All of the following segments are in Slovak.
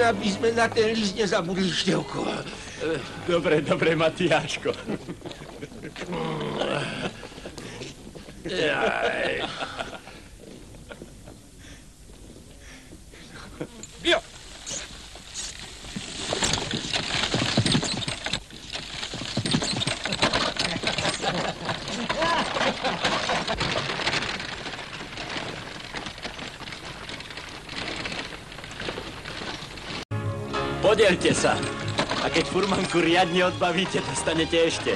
len aby sme na ten list nezabudli, Števko. Dobre, dobre, Matiáško. Jo. Podielte sa. A keď furmanku riadne odbavíte, dostanete ešte.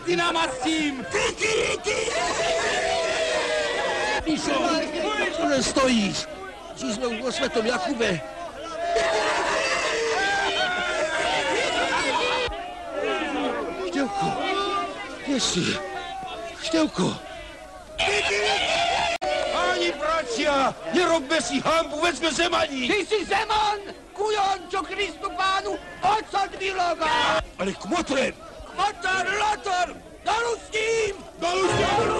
Ty namastím! Mišo, čo len stojíš? Či sme už vo Svetom Jakube? Števko, kde si? Števko! Páni bratia, nerobme si hanbu, veď sme Zemani! Ty si Zeman, kujon, čo Kristu pánu odsad vyloga! Ale kmotre! Motor, lotor! Dolu s ním! Dolu s ním!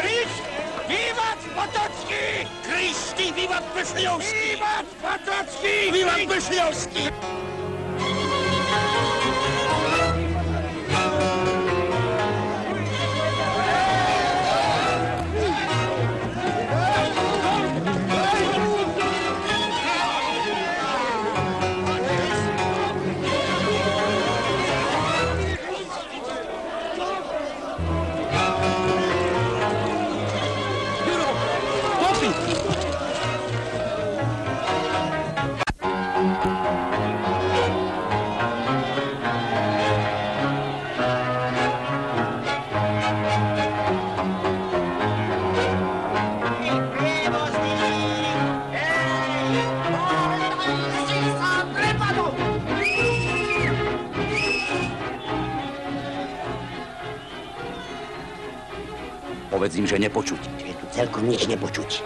Kriš, vývat Potocký! Krišti, vývat Bešľovský! Vývat Potocký! Vývat Bešľovský! Povedz im, že nepočuť. Je tu celkom nič nepočuť.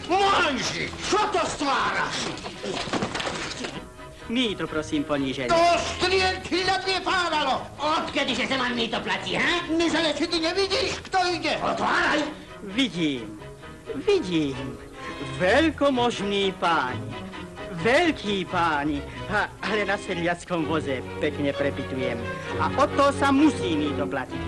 Manži, čo to stváraš? Mýto, prosím, ponížený. To strielky ľadne pávalo. Odkedyže Zeman mýto platí, ha? Myšele, či ty nevidíš, kto ide? Otváraj. Vidím. Veľkomožní páni. Veľkí páni. Ale na sedliackom voze pekne prepitujem. A o to sa musí mýto platiť.